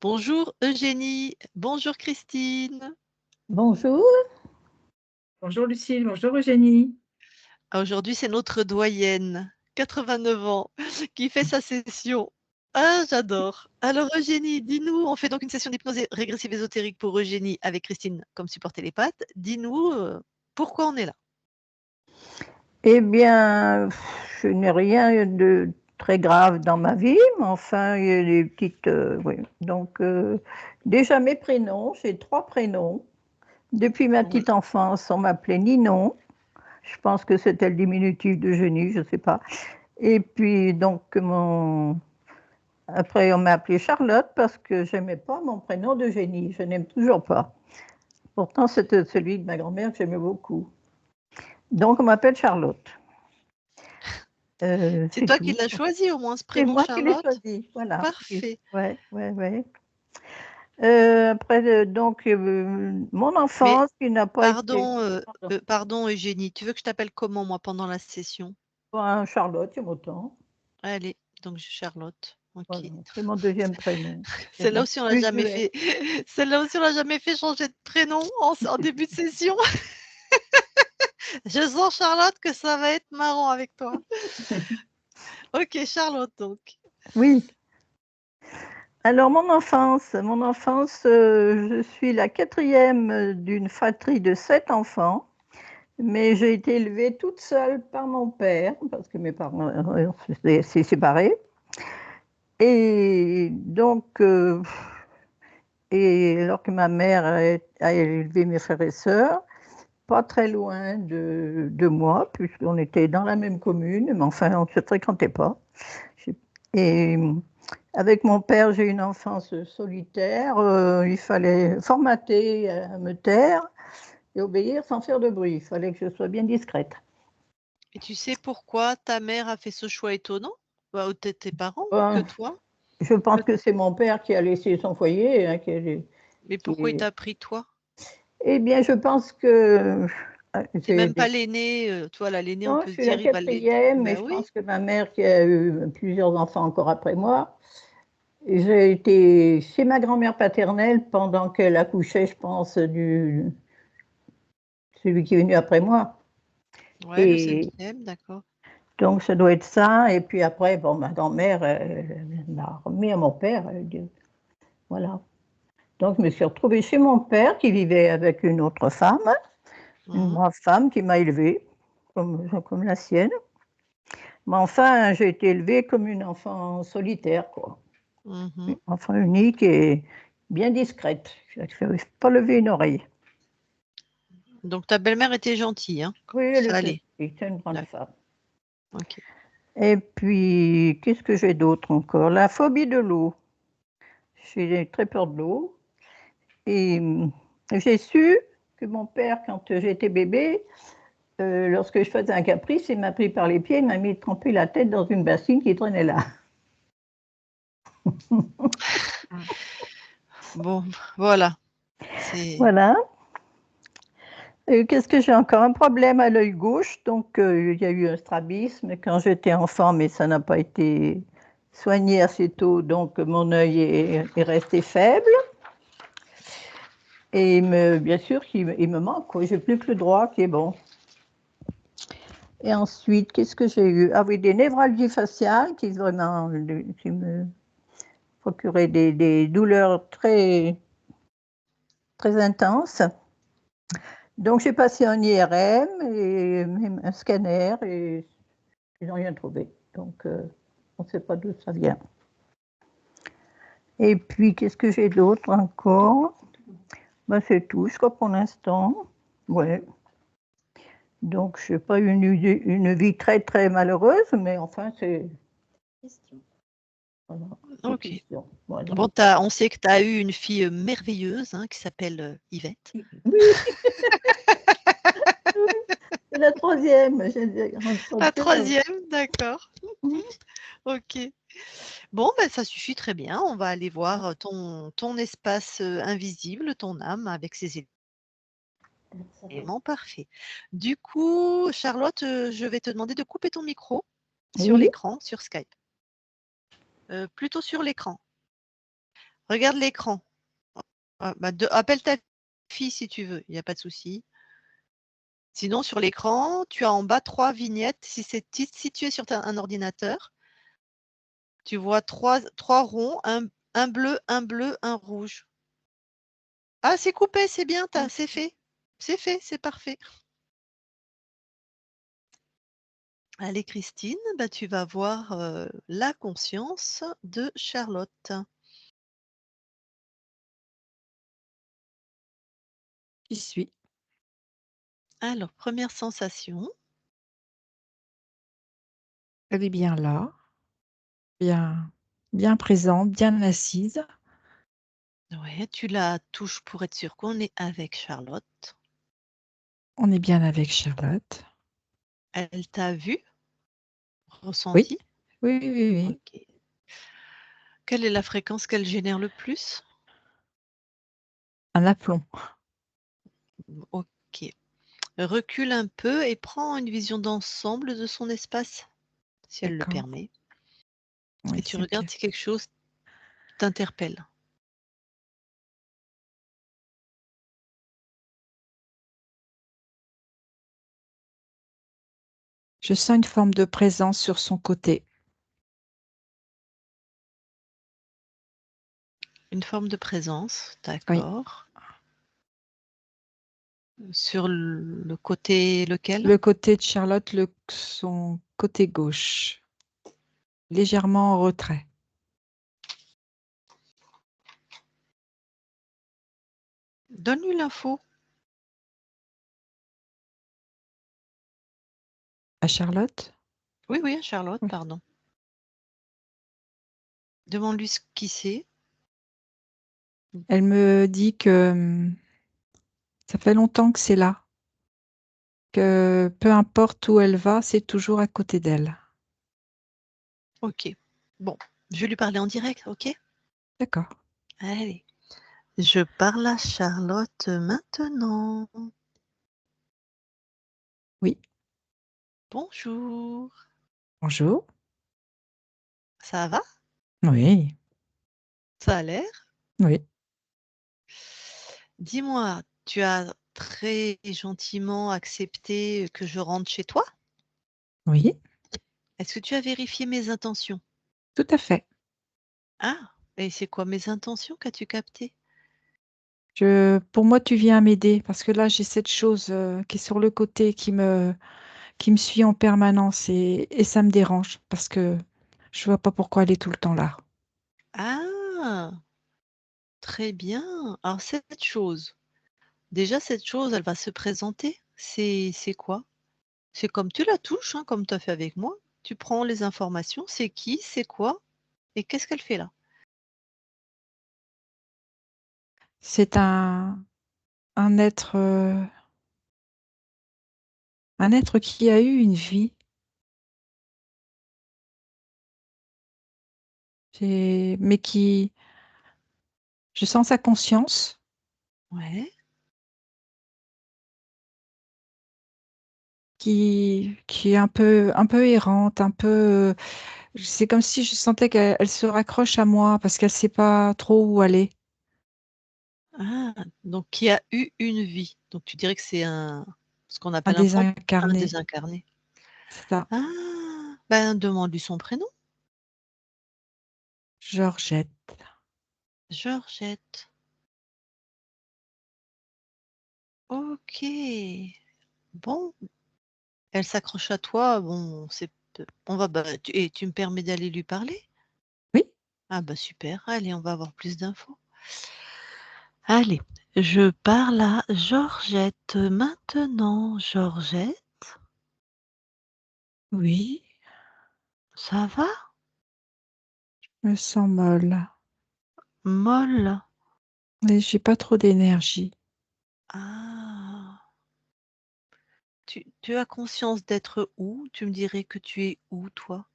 Bonjour Eugénie, bonjour Christine. Bonjour. Bonjour Lucille, bonjour Eugénie. Aujourd'hui, c'est notre doyenne, 89 ans, qui fait sa session. Ah, j'adore. Alors Eugénie, dis-nous, on fait donc une session d'hypnose régressive ésotérique pour Eugénie avec Christine comme support télépathe. Dis-nous pourquoi on est là. Eh bien, je n'ai rien de très grave dans ma vie, mais enfin, il y a des petites. Oui. Donc, déjà mes prénoms, j'ai 3 prénoms. Depuis ma Oui. petite enfance, on m'appelait Ninon. Je pense que c'était le diminutif de Genie, je ne sais pas. Et puis, donc, après, on m'a appelée Charlotte parce que je n'aimais pas mon prénom de Génie. Je n'aime toujours pas. Pourtant, c'était celui de ma grand-mère que j'aimais beaucoup. Donc, on m'appelle Charlotte. C'est C'est toi qui tout. l'as choisi au moins ce C'est prénom, moi qui l'ai Charlotte? choisi, voilà. Parfait. Ouais, ouais, ouais. Après, donc, mon Mais enfance qui n'a pas été. pardon, Pardon. pardon Eugénie, tu veux que je t'appelle comment moi pendant la session? Ben, Charlotte, c'est autant. Allez, donc Charlotte. Voilà, Ok. c'est mon deuxième prénom. C'est Celle-là mon aussi, on l'a jamais usuel. fait. Celle-là aussi, on l'a jamais fait changer de prénom en début de session. Je sens, Charlotte, que ça va être marrant avec toi. Ok, Charlotte, donc. Oui. Alors, mon enfance, je suis la quatrième d'une fratrie de 7 enfants, mais j'ai été élevée toute seule par mon père, parce que mes parents s'est séparés. Et donc, et alors que ma mère a élevé mes frères et sœurs, pas très loin de moi, puisqu'on était dans la même commune, mais enfin, on ne se fréquentait pas. Et avec mon père, j'ai eu une enfance solitaire. Il fallait formater à me taire et obéir sans faire de bruit. Il fallait que je sois bien discrète. Et tu sais pourquoi ta mère a fait ce choix étonnant? Bah, ou peut-être tes parents que Ben, toi? je pense que c'est mon père qui a laissé son foyer. Hein, Mais pourquoi il t'a pris toi? Eh bien, je pense que T'es j'ai même pas l'aîné, toi, là, l'aîné, on non, je peut se suis la dire, il va l'aider. quatrième et Bah je oui. pense que ma mère, qui a eu plusieurs enfants encore après moi, j'ai été chez ma grand-mère paternelle pendant qu'elle accouchait, je pense, celui qui est venu après moi. Ouais, le Et 5e, d'accord. donc, ça doit être ça. Et puis après, bon, ma grand-mère m'a remis à mon père. Elle dit, voilà. Donc, je me suis retrouvée chez mon père qui vivait avec une autre femme, une Mmh. brave femme qui m'a élevée, comme la sienne. Mais enfin, j'ai été élevée comme une enfant solitaire, quoi. Mmh. Enfant unique et bien discrète. Je ne pas lever une oreille. Donc ta belle-mère était gentille, hein? Oui, elle Ça était allait. une grande D'accord, femme. OK. Et puis, qu'est-ce que j'ai d'autre encore? La phobie de l'eau. J'ai très peur de l'eau. Et j'ai su que mon père, quand j'étais bébé, lorsque je faisais un caprice, il m'a pris par les pieds, il m'a mis tremper la tête dans une bassine qui traînait là. Bon, voilà. C'est Voilà. Qu'est-ce que j'ai encore? Un problème à l'œil gauche, donc il y a eu un strabisme quand j'étais enfant, mais ça n'a pas été soigné assez tôt, donc mon œil est resté faible. Et bien sûr, il me manque, quoi. J'ai plus que le droit qui est bon. Et ensuite, qu'est-ce que j'ai eu? Ah oui, des névralgies faciales qui me procuraient des douleurs très, très intenses. Donc, j'ai passé un IRM et même un scanner et ils n'ont rien trouvé. Donc, on ne sait pas d'où ça vient. Et puis, qu'est-ce que j'ai d'autre encore? Ben, c'est tout, je crois, pour l'instant. Ouais. Donc, je n'ai pas eu une vie très, très malheureuse, mais enfin, c'est. Voilà, des OK. questions. Voilà. Bon, on sait que tu as eu une fille, merveilleuse, hein, qui s'appelle, Yvette. Oui, oui, c'est la troisième. La 3e, d'accord. OK. Bon, ben, ça suffit très bien. On va aller voir, ton espace, invisible, ton âme avec ses éléments, parfait. Du coup, Charlotte, je vais te demander de couper ton micro sur Oui, l'écran, sur Skype. Plutôt sur l'écran. Regarde l'écran. Appelle ta fille si tu veux, il n'y a pas de souci. Sinon, sur l'écran, tu as en bas 3 vignettes. Si tu es sur un ordinateur, tu vois trois ronds, un bleu, un rouge. Ah, c'est coupé, c'est bien, c'est fait. C'est fait, c'est parfait. Allez, Christine, tu vas voir la conscience de Charlotte. J'y suis. Alors, première sensation. Elle est bien là, bien présente, bien assise. Ouais, tu la touches pour être sûr qu'on est avec Charlotte. On est bien avec Charlotte. Elle t'a vu, Oui, ressenti? oui, oui, oui. Ok. Quelle est la fréquence qu'elle génère le plus? Un aplomb. Ok. Recule un peu et prends une vision d'ensemble de son espace, si elle le D'accord. permet. Oui, Et tu c'est bien. regardes si quelque chose t'interpelle. Je sens une forme de présence sur son côté. Une forme de présence, Oui, d'accord. Sur le côté lequel? le côté de Charlotte, son côté gauche, légèrement en retrait. Donne-lui l'info. À Charlotte? Oui, oui, Charlotte, Oui. pardon. Demande-lui ce qui c'est. Elle me dit que ça fait longtemps que c'est là, que peu importe où elle va, c'est toujours à côté d'elle. Ok. Bon, je vais lui parler en direct, ok? D'accord. Allez. Je parle à Charlotte maintenant. Oui. Bonjour. Bonjour. Ça va? Oui, Ça a l'air? oui, Dis-moi, tu as très gentiment accepté que je rentre chez toi? oui, Est-ce que tu as vérifié mes intentions? tout à fait. Ah, et c'est quoi mes intentions qu'as-tu capté? Pour moi, tu viens m'aider parce que là, j'ai cette chose qui est sur le côté qui me suit en permanence et ça me dérange parce que je vois pas pourquoi elle est tout le temps là. Ah, très bien. Alors cette chose, elle va se présenter. C'est quoi? C'est comme tu la touches, hein, comme tu as fait avec moi. Tu prends les informations, c'est qui, c'est quoi et qu'est-ce qu'elle fait là? C'est un un être qui a eu une vie, mais je sens sa conscience Ouais. qui est un peu errante, c'est comme si je sentais qu'elle se raccroche à moi parce qu'elle sait pas trop où aller. Ah, donc qui a eu une vie. Donc tu dirais que c'est ce qu'on Un appelle un désincarné, désincarné. c'est ça. Ah, ben demande-lui son prénom. Georgette. Georgette. Ok. Bon, elle s'accroche à toi. Bon, on va, et tu me permets d'aller lui parler? Oui, Ah bah super. Allez, on va avoir plus d'infos. Allez, je parle à Georgette maintenant. Georgette, oui, ça va? je me sens molle. Molle. Mais j'ai pas trop d'énergie. Ah. Tu as conscience d'être où? Tu me dirais que tu es où, toi?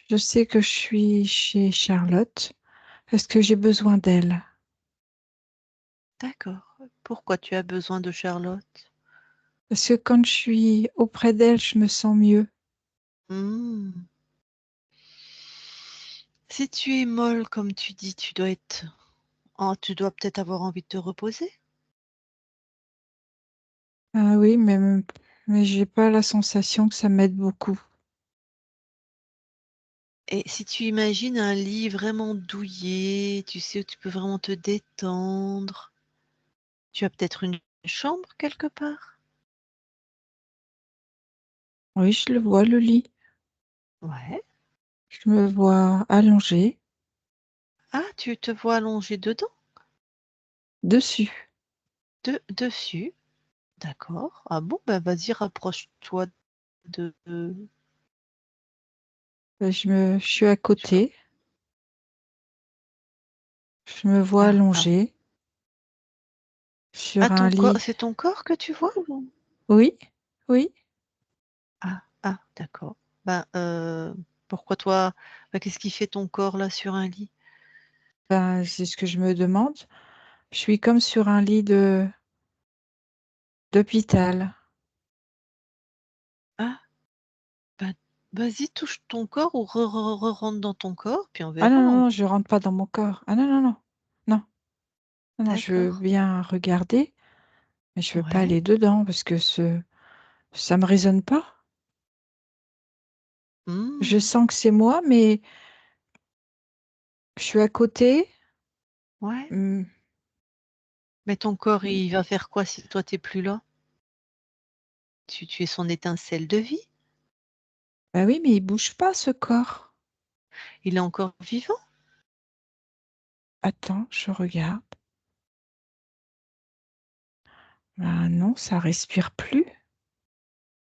Je sais que je suis chez Charlotte parce que j'ai besoin d'elle. D'accord. Pourquoi tu as besoin de Charlotte? Parce que quand je suis auprès d'elle, je me sens mieux. Hmm. Si tu es molle, comme tu dis, tu dois peut-être avoir envie de te reposer. Ah oui, mais j'ai pas la sensation que ça m'aide beaucoup. Et si tu imagines un lit vraiment douillet, tu sais, où tu peux vraiment te détendre, tu as peut-être une chambre quelque part? Oui, je le vois, le lit. Ouais. Je me vois allongée Ah, tu te vois allongé dedans? dessus. Dessus? D'accord. Ah bon, bah vas-y, rapproche-toi de Je suis à tu peux côté. Je me vois ah. allongée Ah sur un ton corps lit. c'est ton corps que tu vois ou? Oui, oui. Ah, d'accord. Ben, pourquoi toi qu'est-ce qui fait ton corps là sur un lit? Ben, c'est ce que je me demande. Je suis comme sur un lit de d'hôpital. Ah, bah, vas-y touche ton corps ou rentre dans ton corps, puis on Ah non, verra, non, non, je rentre pas dans mon corps. Ah non, non, non. Non, non, non, je veux d'accord. bien regarder, mais je veux pas Ouais. aller dedans parce que ça me résonne pas. Je Mmh. sens que c'est moi, mais je suis à côté. Ouais. Hmm, Mais ton corps, il va faire quoi si toi tu plus là? Tu es son étincelle de vie. bah oui, mais il bouge pas ce corps. Il est encore vivant. Attends, je regarde. Bah non, ça respire plus.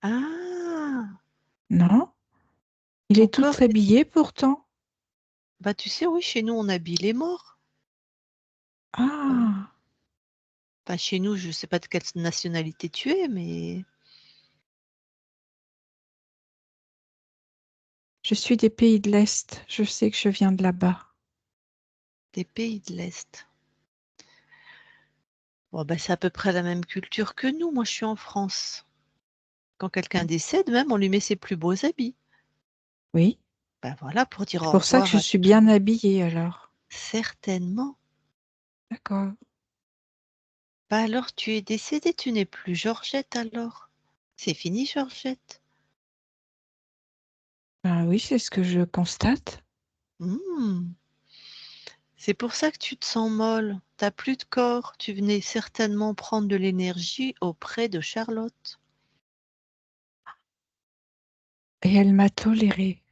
Ah! Non, il Ton est tout corps est habillé pourtant. bah, tu sais, oui, chez nous, on habille les morts. Heu, Ah, Bah, chez nous, je sais pas de quelle nationalité tu es, mais je suis des pays de l'Est. Je sais que je viens de là-bas. des pays de l'Est. Bon, bah, c'est à peu près la même culture que nous. Moi, je suis en France. Quand quelqu'un décède même, on lui met ses plus beaux habits. Oui, Bah, voilà, pour dire c'est au pour ça que revoir je à suis tout bien habillée alors. certainement. D'accord. Bah, alors tu es décédée, tu n'es plus Georgette alors? C'est fini Georgette? Ah oui, c'est ce que je constate. Mmh. C'est pour ça que tu te sens molle. Tu plus de corps. Tu venais certainement prendre de l'énergie auprès de Charlotte. Et elle m'a tolérée.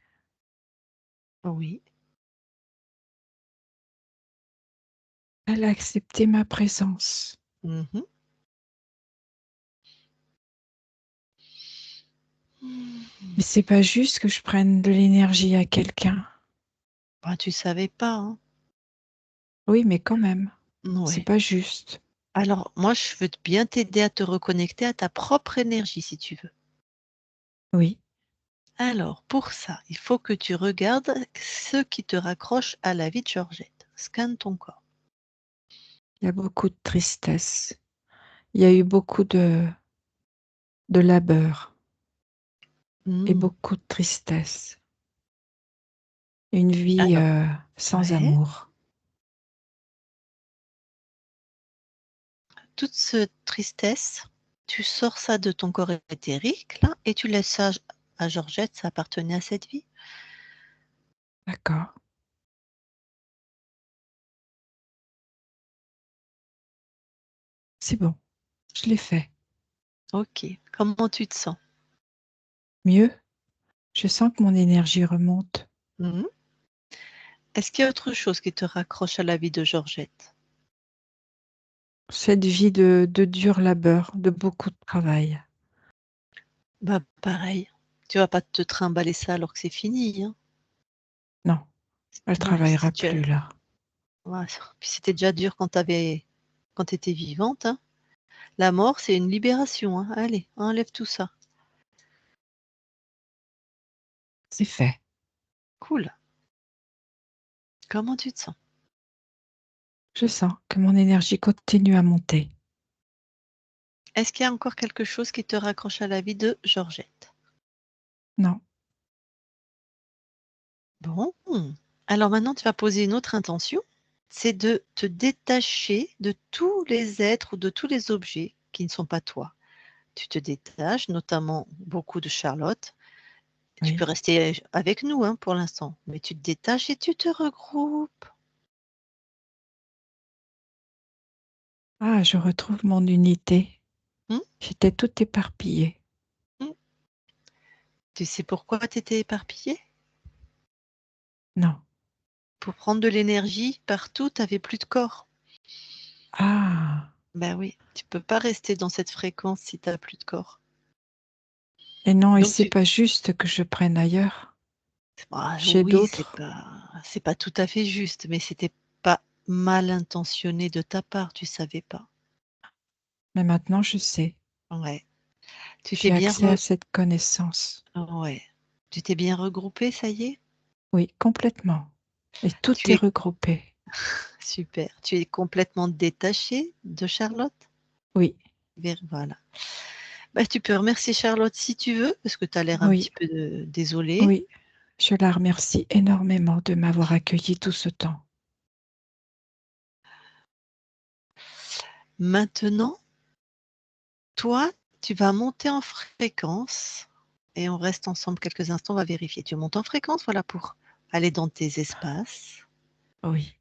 Oui. Elle a accepté ma présence. Mmh. Mmh. Mais c'est pas juste que je prenne de l'énergie à quelqu'un. Bah, tu savais pas, hein? Oui, mais quand même, c'est Ouais. pas juste. Alors moi, je veux bien t'aider à te reconnecter à ta propre énergie si tu veux. Oui, Alors pour ça, il faut que tu regardes ce qui te raccroche à la vie de Georgette. Scanne ton corps. il y a beaucoup de tristesse. Il y a eu beaucoup de labeur et Mmh. beaucoup de tristesse. Une vie Alors sans ouais, amour. toute cette tristesse, tu sors ça de ton corps éthérique là et tu laisses ça à Georgette, ça appartenait à cette vie. D'accord. C'est bon, je l'ai fait. OK. Comment tu te sens? Mieux, je sens que mon énergie remonte. Mmh. Est-ce qu'il y a autre chose qui te raccroche à la vie de Georgette? Cette vie de dur labeur, de beaucoup de travail. Bah, pareil, tu vas pas te trimballer ça alors que c'est fini, hein? Non, elle Ouais, si travaillera tu as plus là. ouais, puis c'était déjà dur quand tu étais vivante, hein. La mort, c'est une libération, hein. Allez, enlève tout ça. C'est fait. Cool. Comment tu te sens? Je sens que mon énergie continue à monter. Est-ce qu'il y a encore quelque chose qui te raccroche à la vie de Georgette? Non, Bon. Alors maintenant, tu vas poser une autre intention. C'est de te détacher de tous les êtres ou de tous les objets qui ne sont pas toi. Tu te détaches, notamment beaucoup de Charlotte. Tu Oui. peux rester avec nous hein, pour l'instant, mais tu te détaches et tu te regroupes. Ah, je retrouve mon unité. Hmm, J'étais toute éparpillée. hmm. Tu sais pourquoi tu étais éparpillée? Non. Pour prendre de l'énergie partout, tu n'avais plus de corps. Ah, Ben oui, tu peux pas rester dans cette fréquence si tu n'as plus de corps. et non, et Donc c'est pas juste que je prenne ailleurs, chez oui, d'autres. c'est pas tout à fait juste, mais c'était pas mal intentionné de ta part, tu savais pas. Mais maintenant, je sais. Ouais. Tu t'es J'ai bien accès à cette connaissance. ouais. Tu t'es bien regroupé, ça y est? Oui, complètement. Et tout Tu est es regroupé. super. Tu es complètement détaché de Charlotte? Oui, Voilà. Bah, tu peux remercier Charlotte si tu veux, parce que tu as l'air un oui, petit peu désolée. oui. Je la remercie énormément de m'avoir accueilli tout ce temps. Maintenant, toi, tu vas monter en fréquence et on reste ensemble quelques instants, on va vérifier. Tu montes en fréquence, voilà, pour aller dans tes espaces Oui,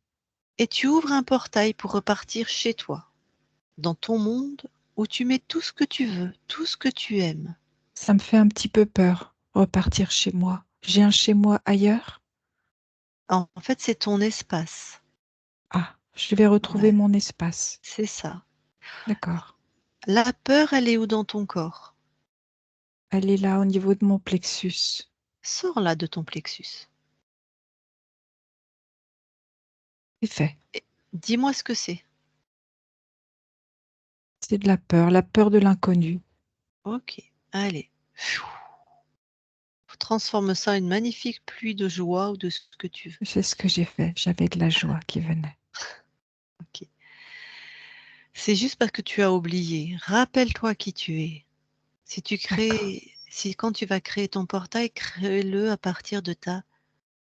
et tu ouvres un portail pour repartir chez toi, dans ton monde où tu mets tout ce que tu veux, tout ce que tu aimes. ça me fait un petit peu peur, repartir chez moi. J'ai un chez moi ailleurs? En fait, c'est ton espace. Ah, je vais retrouver Ouais, mon espace. c'est ça. D'accord. La peur, elle est où dans ton corps? Elle est là au niveau de mon plexus. Sors-la de ton plexus. C'est fait. Et dis-moi ce que c'est. C'est de la peur de l'inconnu. Ok, allez. Transforme ça en une magnifique pluie de joie ou de ce que tu veux. C'est ce que j'ai fait. J'avais de la joie qui venait. Ok. C'est juste parce que tu as oublié. Rappelle-toi qui tu es. D'accord. Si quand tu vas créer ton portail, crée-le à partir de ta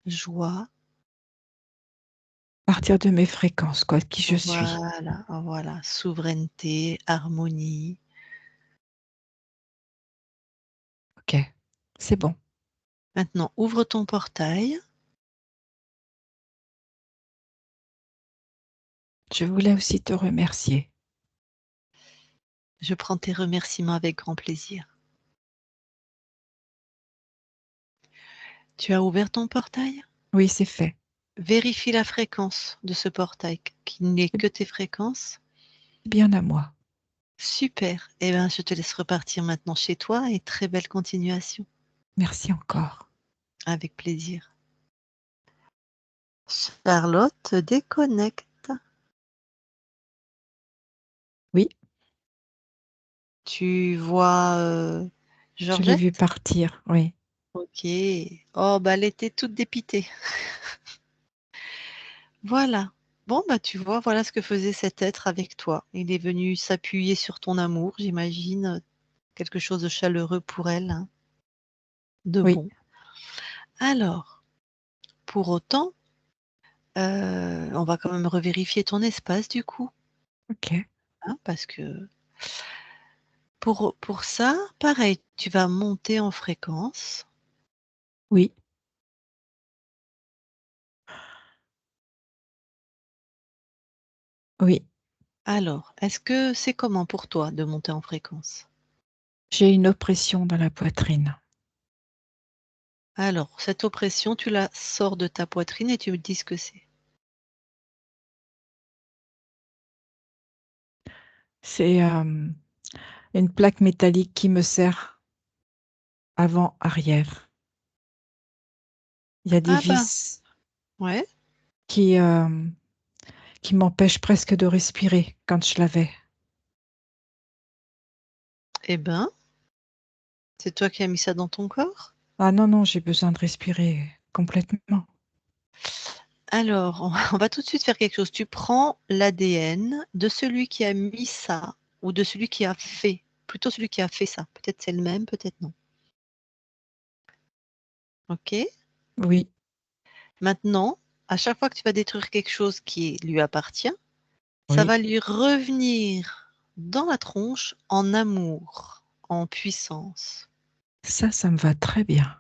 joie. Partir de mes fréquences, quoi, qui je suis. Voilà, voilà. Souveraineté, harmonie. Ok, c'est bon. Maintenant, ouvre ton portail. Je voulais aussi te remercier. Je prends tes remerciements avec grand plaisir. Tu as ouvert ton portail? Oui, c'est fait. Vérifie la fréquence de ce portail, qui n'est que tes fréquences. C'est bien à moi. Super. Eh bien, je te laisse repartir maintenant chez toi et très belle continuation. Merci encore. Avec plaisir. Charlotte déconnecte. Oui, Tu vois je l'ai vu Georgette? partir. Oui, Ok. Oh, bah, elle était toute dépitée. Voilà. Bon, bah, tu vois, voilà ce que faisait cet être avec toi. Il est venu s'appuyer sur ton amour, j'imagine. Quelque chose de chaleureux pour elle, hein, de oui. bon. Alors, pour autant, on va quand même revérifier ton espace du coup, Ok. hein, parce que pour ça, pareil, tu vas monter en fréquence. Oui, oui. Alors, est-ce que c'est comment pour toi de monter en fréquence? J'ai une oppression dans la poitrine. Alors, cette oppression, tu la sors de ta poitrine et tu me dis ce que c'est. C'est une plaque métallique qui me sert avant-arrière. Il y a des Ah ben, vis ouais, qui, qui m'empêchent presque de respirer quand je l'avais. eh ben, c'est toi qui as mis ça dans ton corps? Ah non, non, j'ai besoin de respirer complètement. Alors, on va tout de suite faire quelque chose. Tu prends l'ADN de celui qui a mis ça ou de celui qui a fait, plutôt celui qui a fait ça. Peut-être c'est le même, peut-être non. OK? Oui, Maintenant, à chaque fois que tu vas détruire quelque chose qui lui appartient, ça Oui. va lui revenir dans la tronche en amour, en puissance. Ça me va très bien.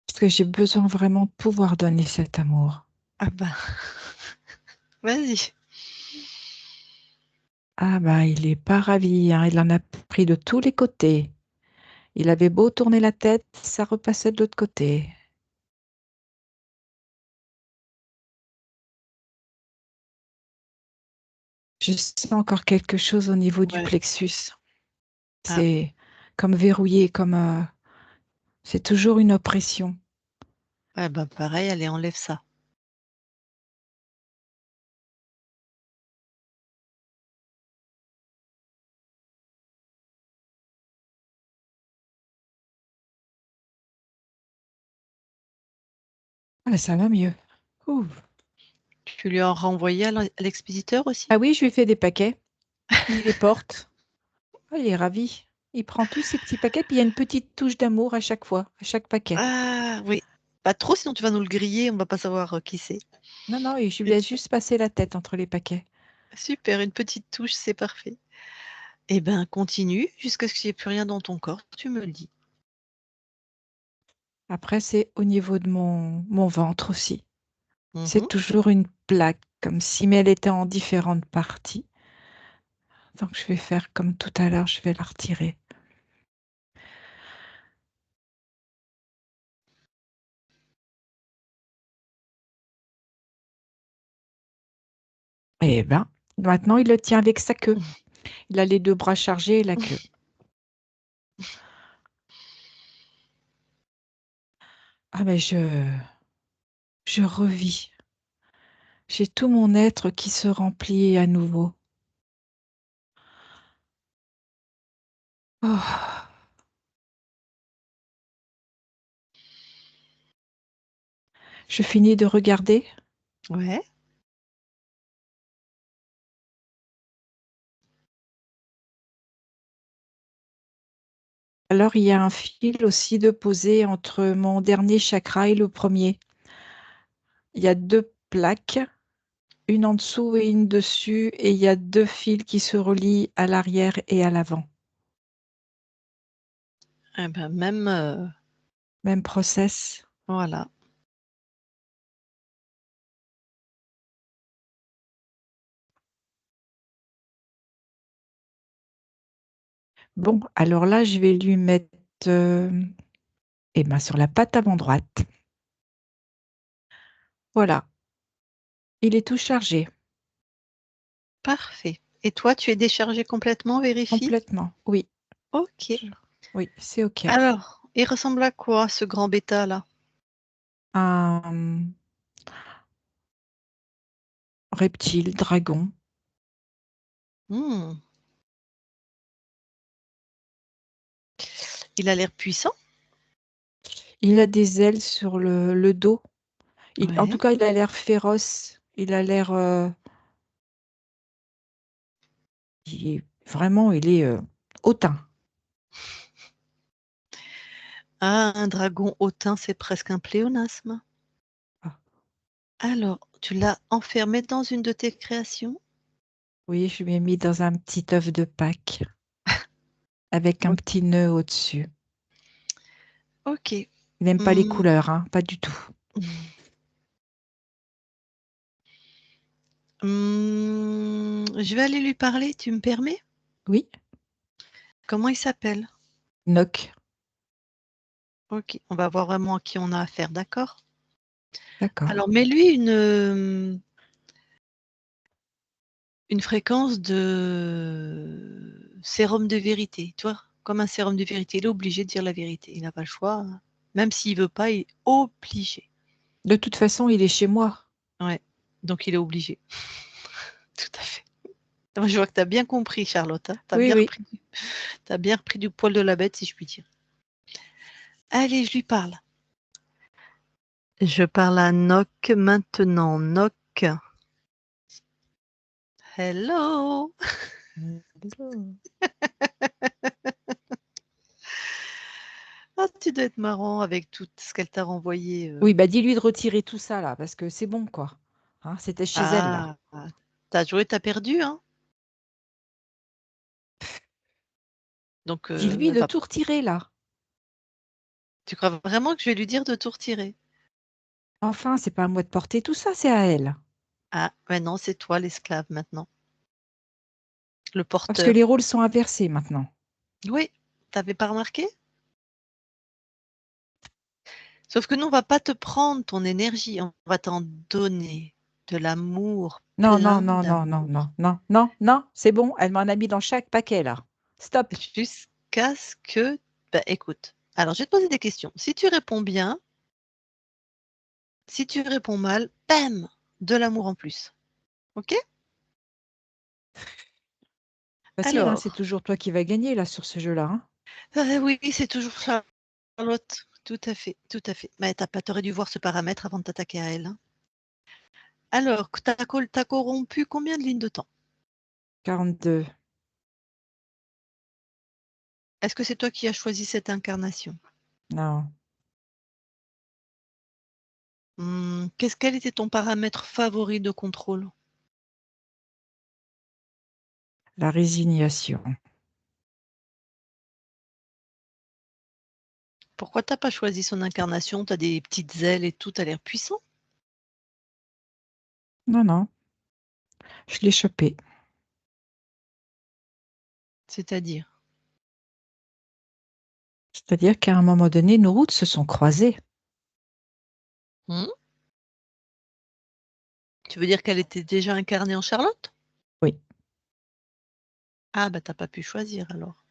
Parce que j'ai besoin vraiment de pouvoir donner cet amour. Ah ben, vas-y. Ah bah, il est pas ravi, hein. Il en a pris de tous les côtés. Il avait beau tourner la tête, ça repassait de l'autre côté. Je sens encore quelque chose au niveau du Ouais. plexus. Ah, C'est comme verrouillé, c'est toujours une oppression. ouais, bah pareil, allez, enlève ça. Ah, ça va mieux. Ouh. Tu lui as renvoyé à l'expéditeur aussi? Ah oui, je lui fais des paquets. Il les porte. Ah, il est ravi. Il prend tous ses petits paquets, puis il y a une petite touche d'amour à chaque fois, à chaque paquet. Ah oui, pas trop, sinon tu vas nous le griller, on va pas savoir qui c'est. Non, non, et je lui Une- laisse juste passer la tête entre les paquets. Super, une petite touche, c'est parfait. Eh ben, continue jusqu'à ce qu'il n'y ait plus rien dans ton corps, tu me le dis. Après, c'est au niveau de mon ventre aussi. C'est Mhm. toujours une plaque, comme si, mais elle était en différentes parties. Donc, je vais faire comme tout à l'heure, je vais la retirer. Eh ben, maintenant, il le tient avec sa queue. Il a les deux bras chargés et la queue. Ah, mais je revis. J'ai tout mon être qui se remplit à nouveau. Oh. Je finis de regarder. Ouais, Alors, il y a un fil aussi de posé entre mon dernier chakra et le premier. Il y a deux plaques, une en dessous et une dessus, et il y a deux fils qui se relient à l'arrière et à l'avant. eh ben, même, Même process. voilà. Bon, alors là, je vais lui mettre eh ben, sur la patte avant droite. Voilà, il est tout chargé, Parfait. Et toi, tu es déchargé complètement, vérifie? complètement. Oui, Ok. oui, c'est OK. Alors, il ressemble à quoi, ce grand bêta-là? Un reptile, dragon. Hmm. Il a l'air puissant? Il a des ailes sur le dos. En tout Ouais. cas, il a l'air féroce. Il a l'air... vraiment, il est hautain. Ah, un dragon hautain, c'est presque un pléonasme. Ah, Alors, tu l'as enfermé dans une de tes créations? oui, je lui ai mis dans un petit œuf de Pâques avec un Ok. petit nœud au-dessus. Ok. Il n'aime pas les Hmm. couleurs, hein, pas du tout. Je vais aller lui parler, tu me permets? Oui, Comment il s'appelle? Noc, Ok, on va voir vraiment à qui on a affaire, d'accord? d'accord. Alors, mets-lui une fréquence de sérum de vérité, tu vois? Comme un sérum de vérité. Il est obligé de dire la vérité. Il n'a pas le choix, hein. Même s'il veut pas, il est obligé. De toute façon, il est chez moi. Ouais, donc il est obligé. Tout à fait. Non, je vois que tu as bien compris, Charlotte, hein. Oui, oui. Tu bien repris du poil de la bête, si je puis dire. Allez, je lui parle. Je parle à Noc maintenant. Noc. Hello. Ah, tu dois être marrant avec tout ce qu'elle t'a renvoyé. Oui, bah dis-lui de retirer tout ça là, parce que c'est bon, quoi. Hein, c'était chez elle, là. Ah, t'as joué, t'as perdu, hein. Donc, Dis-lui elle de va. tout retirer, là. Tu crois vraiment que je vais lui dire de tout retirer? Enfin, c'est pas à moi de porter tout ça, c'est à elle. Ah, maintenant, c'est toi l'esclave maintenant. Le Parce que les porteur. rôles sont inversés maintenant. Oui, t'avais pas remarqué? Sauf que nous, on va pas te prendre ton énergie, on va t'en donner de l'amour, Non, non, plein non, non, non, d'amour, non, non, non, non, c'est bon, elle m'en a mis dans chaque paquet, là. Stop. jusqu'à ce que. Bah, écoute, alors je vais te poser des questions. Si tu réponds bien, si tu réponds mal, bam, de l'amour en plus. Ok? Facile, hein, c'est Alors, toujours toi qui vas gagner, là, sur ce jeu-là. Hein. oui, c'est toujours Charlotte. Tout à fait, tout à fait. Mais t'aurais dû voir ce paramètre avant de t'attaquer à elle, hein. Alors, t'as corrompu combien de lignes de temps? 42. Est-ce que c'est toi qui as choisi cette incarnation? Non. Quel était ton paramètre favori de contrôle? La résignation. Pourquoi t'as pas choisi son incarnation? T'as des petites ailes et tout, t'as l'air puissant. Non, non, je l'ai chopé. C'est-à-dire? C'est-à-dire qu'à un moment donné, nos routes se sont croisées. Hmm? Tu veux dire qu'elle était déjà incarnée en Charlotte? Oui. Ah bah t'as pas pu choisir alors.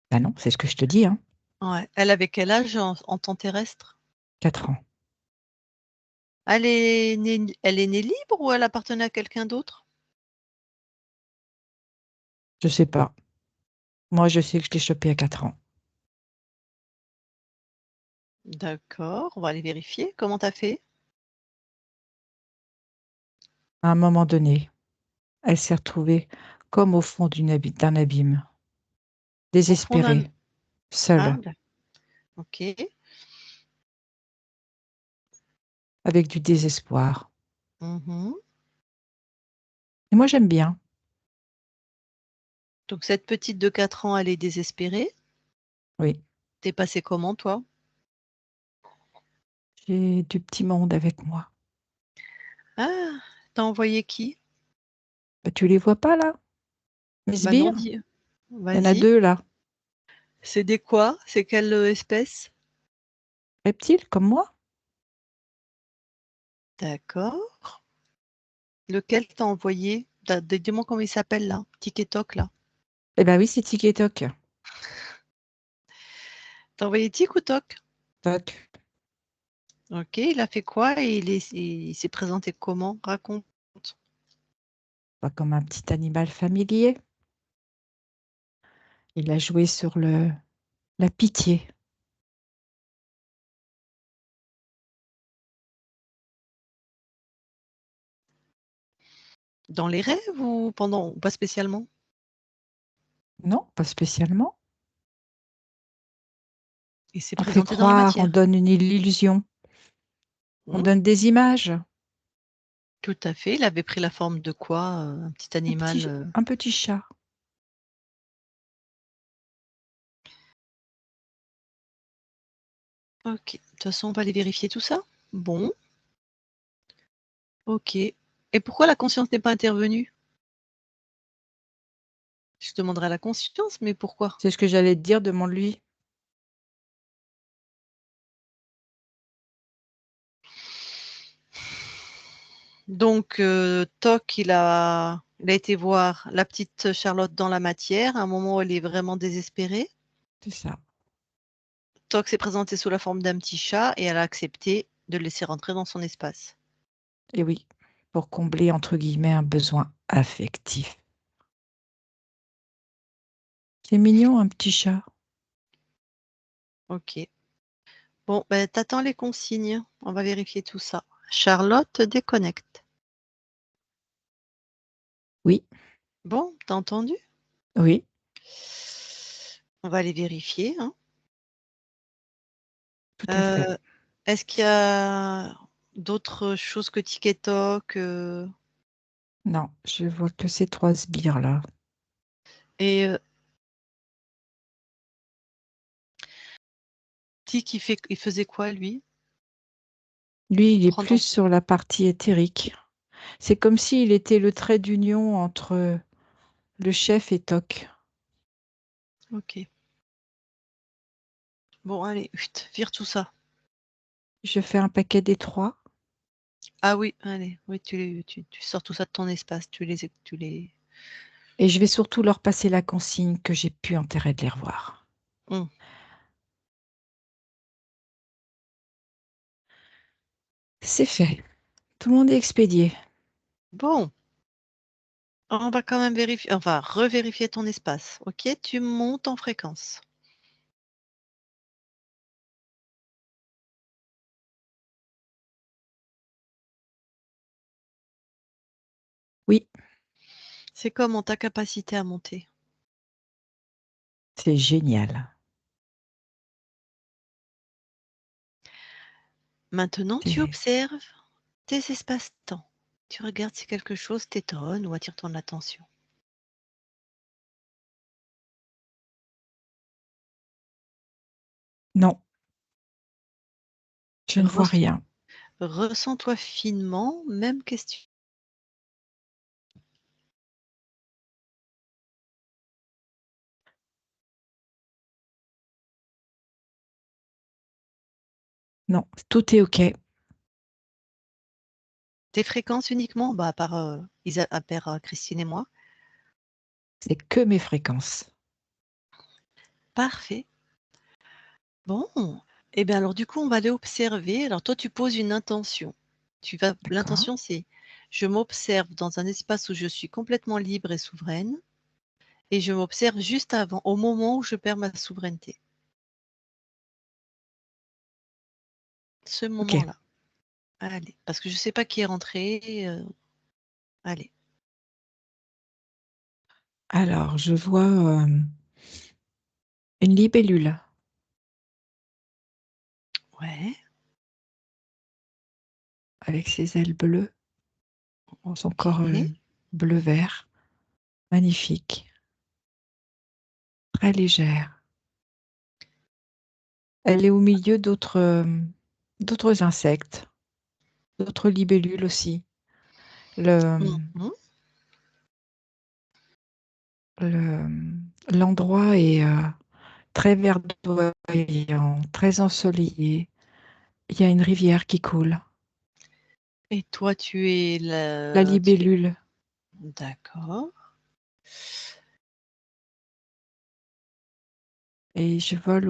Ben non, c'est ce que je te dis, hein. Ouais. Elle avait quel âge en temps terrestre? 4 ans. Elle est née libre ou elle appartenait à quelqu'un d'autre? Je sais pas. Moi, je sais que je l'ai chopé à 4 ans. D'accord, on va aller vérifier. Comment t'as fait? À un moment donné, elle s'est retrouvée comme au fond d'un abîme, Au fond d'un. désespérée, Ah, seule, ok. avec du désespoir. Mhm. Et moi, j'aime bien. Donc cette petite de 4 ans, elle est désespérée. Oui. T'es passé comment, toi? J'ai du petit monde avec moi. Ah, t'as envoyé qui? Bah, tu les vois pas, là? Mes Bah non, sbires? dis. Il y en a Vas-y. 2, là. C'est des quoi? C'est quelle espèce? Reptiles, comme moi? D'accord. Lequel t'as envoyé? Dis-moi comment il s'appelle là. Tic et Toc là. Eh ben oui, c'est Tic et Toc. T'as envoyé Tic ou Toc? Toc. Ok, il a fait quoi et il s'est présenté comment? Raconte. Pas comme un petit animal familier. Il a joué sur la pitié. Dans les rêves ou pendant ou pas spécialement? Non, pas spécialement. Il s'est On fait présenté dans la croire, on matière. donne une illusion, on Hmm, donne des images. tout à fait. Il avait pris la forme de quoi? Un petit Un animal. petit, un petit chat. Ok. De toute façon, on va aller vérifier tout ça. Bon. Ok. Et pourquoi la conscience n'est pas intervenue? Je demanderai à la conscience, mais pourquoi? C'est ce que j'allais te dire, demande-lui. Donc, Toc, il a été voir la petite Charlotte dans la matière, à un moment où elle est vraiment désespérée. C'est ça. Toc s'est présenté sous la forme d'un petit chat et elle a accepté de le laisser rentrer dans son espace. Et oui, pour combler, entre guillemets, un besoin affectif. C'est mignon, un petit chat. Ok. Bon, ben, t'attends les consignes. On va vérifier tout ça. Charlotte déconnecte. Oui, Bon, t'as entendu? oui. On va aller vérifier, hein. tout à fait. Est-ce qu'il y a d'autres choses que Tic et Toc Non, je vois que ces 3 sbires là. et Tic, il faisait quoi, lui? Lui, il est Prendre plus sur la partie éthérique. C'est comme s'il était le trait d'union entre le chef et Toc. Ok. Bon, allez, vire tout ça. Je fais un paquet des 3. Ah oui, allez, oui, tu sors tout ça de ton espace, tu les... Et je vais surtout leur passer la consigne que j'ai plus intérêt de les revoir. Hum. C'est fait. Tout le monde est expédié. Bon, on va quand même vérifier, enfin, revérifier ton espace. Ok, tu montes en fréquence. Oui, C'est comment ta capacité à monter? c'est génial. Maintenant, tu C'est- observes tes espaces-temps. Tu regardes si quelque chose t'étonne ou attire ton attention. Non, je ne vois Res- rien. Ressens-toi finement, même question. Non, tout est OK. Tes fréquences uniquement, bah, à part Christine et moi. C'est que mes fréquences. Parfait. Bon, et bien alors du coup, on va aller observer. Alors toi, tu poses une intention. D'accord. L'intention, c'est je m'observe dans un espace où je suis complètement libre et souveraine, et je m'observe juste avant, au moment où je perds ma souveraineté. Ce OK. moment-là. Allez, parce que je ne sais pas qui est rentré. Allez. Alors, je vois une libellule Ouais. avec ses ailes bleues, son corps Ok. bleu-vert, magnifique, très légère. Elle est au milieu d'autres insectes, d'autres libellules aussi. Le, Mhm. le, l'endroit est très verdoyant, très ensoleillé. Il y a une rivière qui coule. Et toi, La tu es... libellule, D'accord. et je vole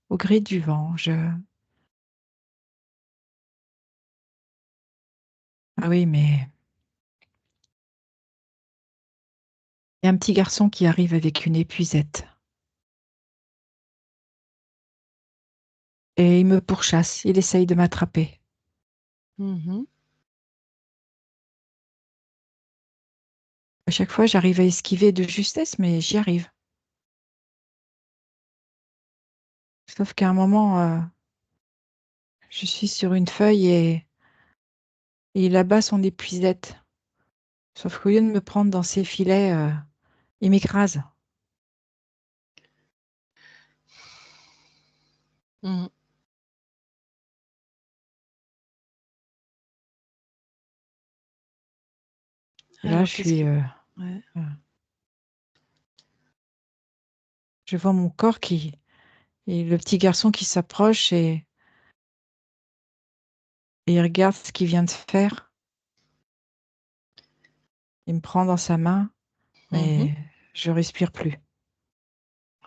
au gré du vent. Ah oui, mais il y a un petit garçon qui arrive avec une épuisette et il me pourchasse. Il essaye de m'attraper. Mhm. À chaque fois, j'arrive à esquiver de justesse, mais j'y arrive. Sauf qu'à un moment, je suis sur une feuille et il abat son épuisette. Sauf qu'au lieu de me prendre dans ses filets, il m'écrase. Mhm. Et là, Alors, qu'est-ce que... Ouais. euh, je vois mon corps et le petit garçon qui s'approche et il regarde ce qu'il vient de faire. Il me prend dans sa main, Mhm. mais je respire plus.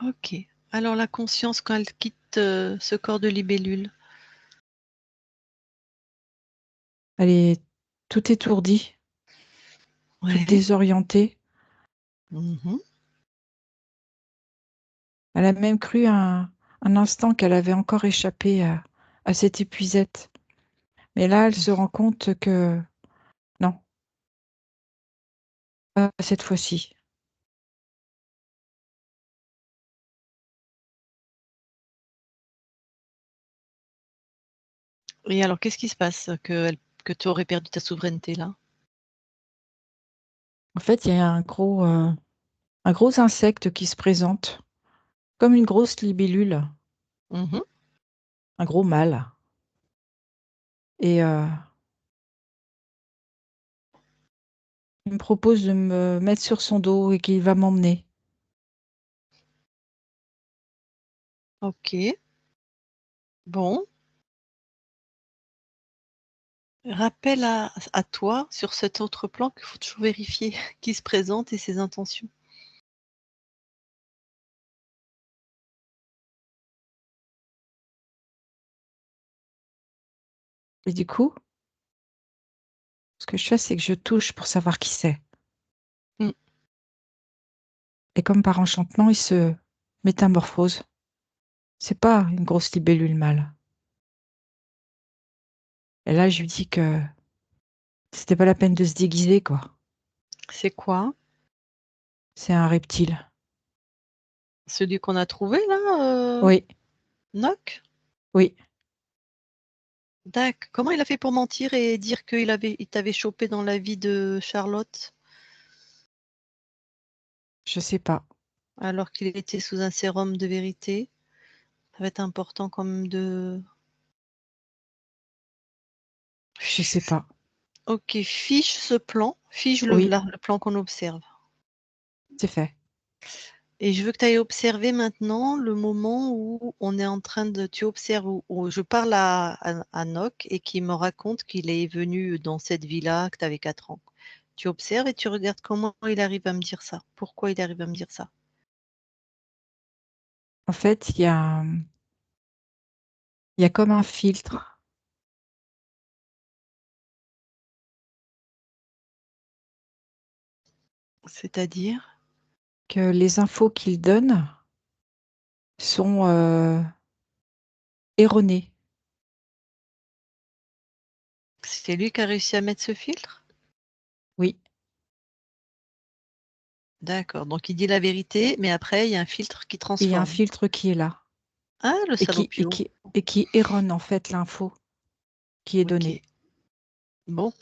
Ok. Alors, la conscience, quand elle quitte ce corps de libellule. Elle est tout étourdie, toute Ouais. désorientée. Mhm. Elle a même cru un instant qu'elle avait encore échappé à cette épuisette. Mais là, elle se rend compte que non, pas cette fois-ci. Et alors, qu'est-ce qui se passe que tu aurais perdu ta souveraineté là? En fait, il y a un gros insecte qui se présente, comme une grosse libellule, Mmh. un gros mâle. Et il me propose de me mettre sur son dos et qu'il va m'emmener. OK. Bon. Rappel à toi sur cet autre plan qu'il faut toujours vérifier qui se présente et ses intentions. Et du coup, ce que je fais, c'est que je touche pour savoir qui c'est. Mmh. Et comme par enchantement, il se métamorphose. C'est pas une grosse libellule mâle. Et là, je lui dis que c'était pas la peine de se déguiser, quoi. C'est quoi? C'est un reptile. Celui qu'on a trouvé là, Oui, Noc? oui, Comment il a fait pour mentir et dire il t'avait chopé dans la vie de Charlotte, je sais pas. alors qu'il était sous un sérum de vérité? Ça va être important quand même de Je sais pas. OK, fiche ce plan, fiche Oui, le plan qu'on observe. c'est fait. Et je veux que tu ailles observer maintenant le moment où on est en train de tu observes où je parle à Noc et qui me raconte qu'il est venu dans cette villa, que tu avais 4 ans. Tu observes et tu regardes comment il arrive à me dire ça. Pourquoi il arrive à me dire ça? En fait, il y a comme un filtre C'est-à-dire? que les infos qu'il donne sont erronées. C'est lui qui a réussi à mettre ce filtre? Oui, D'accord, donc il dit la vérité, mais après il y a un filtre qui il y a un transforme. filtre qui est là Ah, le et qui, et salopio. qui, et qui erronne en fait l'info qui est OK. donnée. Bon,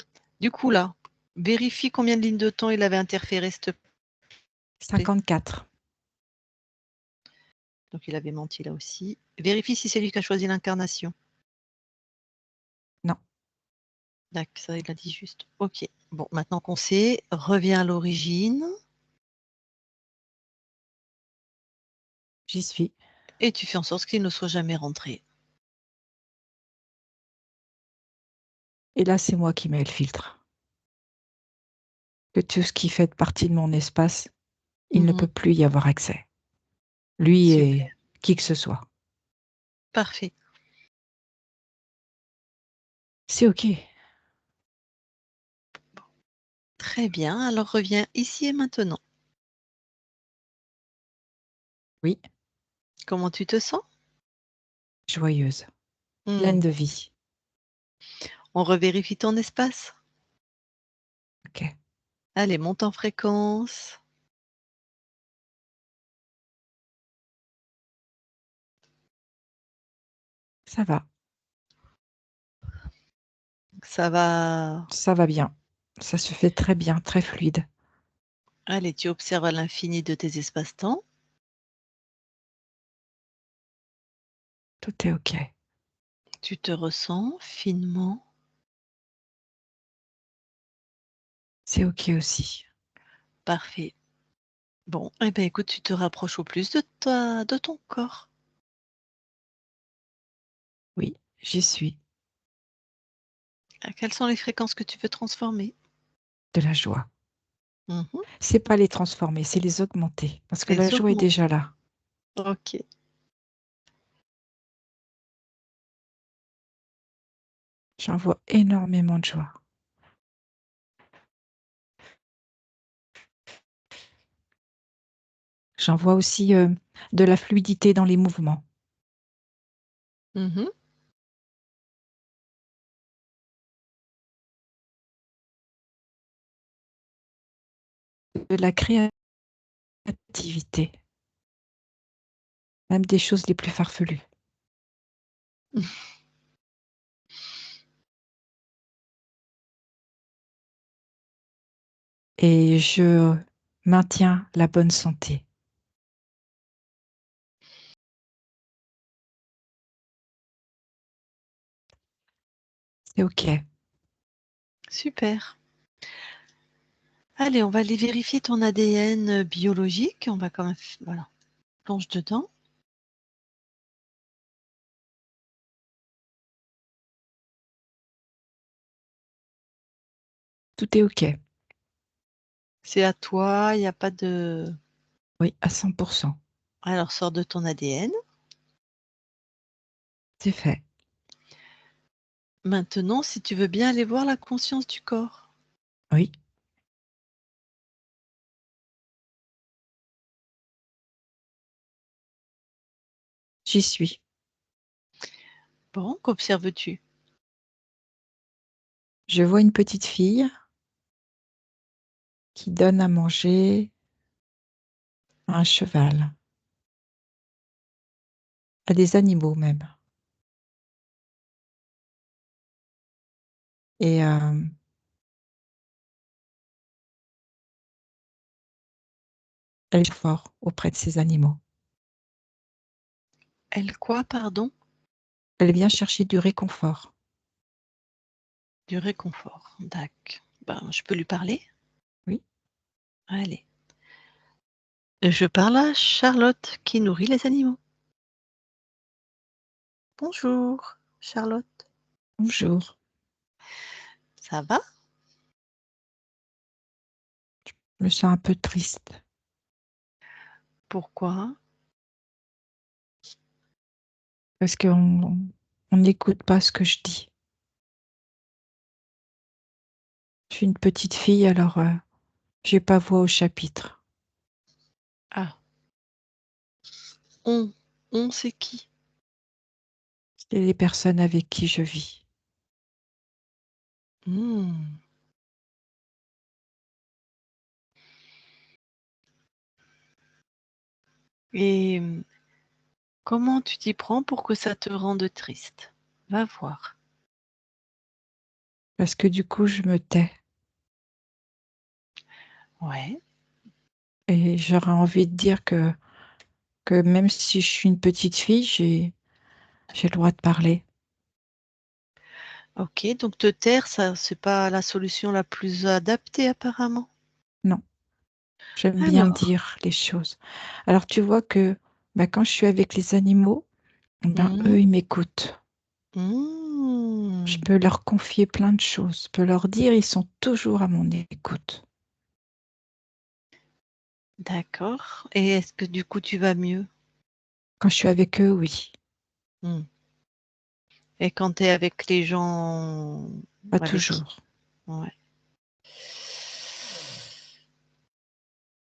du coup là, vérifie combien de lignes de temps il avait interféré, s'il te plaît. 54. Donc il avait menti là aussi. Vérifie si c'est lui qui a choisi l'incarnation. Non, D'accord, ça il a dit juste. OK. Bon, maintenant qu'on sait, reviens à l'origine j'y suis. et tu fais en sorte qu'il ne soit jamais rentré. Et là, c'est moi qui mets le filtre. Que tout ce qui fait partie de mon espace, il ne Mmh. peut plus y avoir accès. Lui Super, et qui que ce soit. parfait. C'est OK. Très bien, alors reviens ici et maintenant. Oui, Comment tu te sens? joyeuse, pleine Mmh. de vie. On revérifie ton espace? OK, Allez, monte en fréquence. ça va. Ça va. Ça va bien. Ça se fait très bien, très fluide. Allez, tu observes à l'infini de tes espaces-temps. Tout est OK. Tu te ressens finement. C'est OK aussi. Parfait. Bon, eh ben écoute, tu te rapproches au plus de ton corps. Oui, j'y suis. Quelles sont les fréquences que tu veux transformer? De la joie. Mmh. C'est pas les transformer, c'est les augmenter. Parce que la Les joie est augmenter. déjà là. OK. J'envoie énormément de joie. J'envoie aussi de la fluidité dans les mouvements, Mmh. de la créativité, même des choses les plus farfelues. et je maintiens la bonne santé. C'est OK. Super. Allez, on va aller vérifier ton ADN biologique. On va quand même, voilà, plonge dedans. Tout est OK. C'est à toi, il n'y a pas de... Oui, à 100%. Alors, sors de ton ADN. C'est fait. Maintenant, si tu veux bien aller voir la conscience du corps. Oui. J'y suis. Bon, qu'observes-tu? Je vois une petite fille qui donne à manger à un cheval, à des animaux même. Et elle est fort auprès de ces animaux. Elle quoi, pardon? Elle vient chercher du réconfort. Du réconfort. D'accord. Ben, je peux lui parler? Oui. Allez. Je parle à Charlotte qui nourrit les animaux. Bonjour, Charlotte. Bonjour. Ça va? Je me sens un peu triste Pourquoi? parce qu'on n'écoute pas ce que je dis. Je suis une petite fille, alors j'ai pas voix au chapitre. Ah. On c'est qui? C'est les personnes avec qui je vis. Hmm. Et comment tu t'y prends pour que ça te rende triste? Va voir. Parce que du coup, je me tais. Ouais. Et j'aurais envie de dire que même si je suis une petite fille, j'ai le droit de parler. Ok, donc te taire, ça, c'est pas la solution la plus adaptée apparemment. Non, j'aime bien Alors. dire les choses. Alors tu vois que bah, quand je suis avec les animaux, ben, eux, Hmm. ils m'écoutent. Je Hmm. peux leur confier plein de choses. Je peux leur dire, ils sont toujours à mon écoute. D'accord. Et est-ce que du coup tu vas mieux? Quand je suis avec eux, oui. Hmm. Et quand tu es avec les gens Pas avec qui? toujours. Ouais.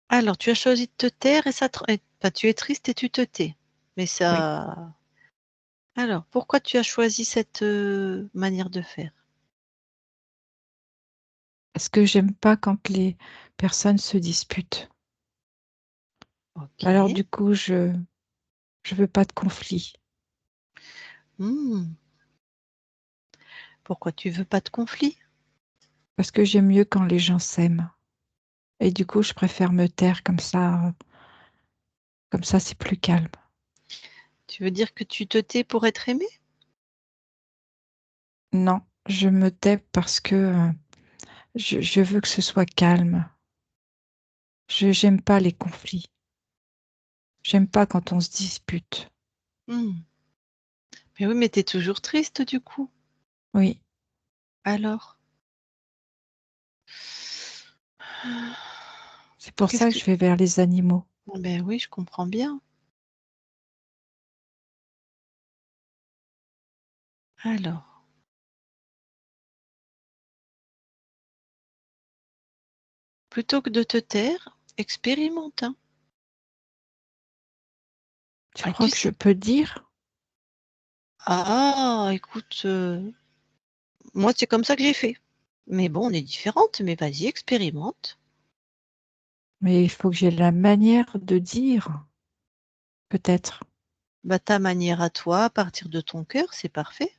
Alors, tu as choisi de te taire et enfin, tu es triste et tu te tais. Mais Oui. ça. Alors, pourquoi tu as choisi cette manière de faire? Parce que j'aime pas quand les personnes se disputent. Ok. Alors du coup, je veux pas de conflit. Hmm. Pourquoi tu veux pas de conflit? Parce que j'aime mieux quand les gens s'aiment. Et du coup, je préfère me taire comme ça, c'est plus calme. Tu veux dire que tu te tais pour être aimé? Non, je me tais parce que je veux que ce soit calme. J'aime pas les conflits. J'aime pas quand on se dispute. Hmm. Mais oui, mais tu es toujours triste du coup. Oui, Alors? c'est pour Qu'est-ce ça que que... je vais vers les animaux. Ben oui, je comprends bien. Alors, plutôt que de te taire, expérimente, hein. Tu Ah, crois tu que je sais. peux dire? Ah, écoute, moi c'est comme ça que j'ai fait. Mais bon, on est différentes, mais vas-y, expérimente. Mais il faut que j'ai la manière de dire, peut-être. Bah, ta manière à toi, à partir de ton cœur, c'est parfait.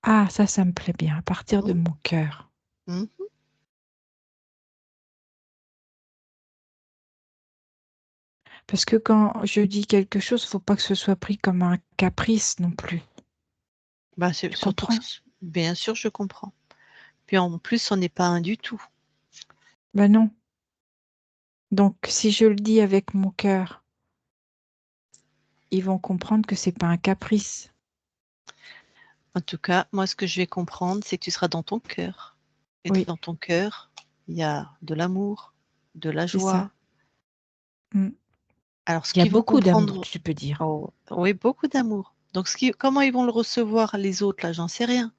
Ah, ça me plaît bien, à partir de Mmh. mon cœur. Mmh. Parce que quand je dis quelque chose, faut pas que ce soit pris comme un caprice non plus. Bah, c'est Tu surtout comprends? bien sûr, je comprends. Puis en plus, on n'est pas un du tout. Ben non. Donc, si je le dis avec mon cœur, ils vont comprendre que c'est pas un caprice. En tout cas, moi, ce que je vais comprendre, c'est que tu seras dans ton cœur. Et Oui, dans ton cœur, il y a de l'amour, de la c'est ça. joie. Mm. Alors, ce Il y a qu'ils vont beaucoup d'amour, comprendre, tu peux dire. oh, oui, beaucoup d'amour. Donc, comment ils vont le recevoir, les autres, là, j'en sais rien.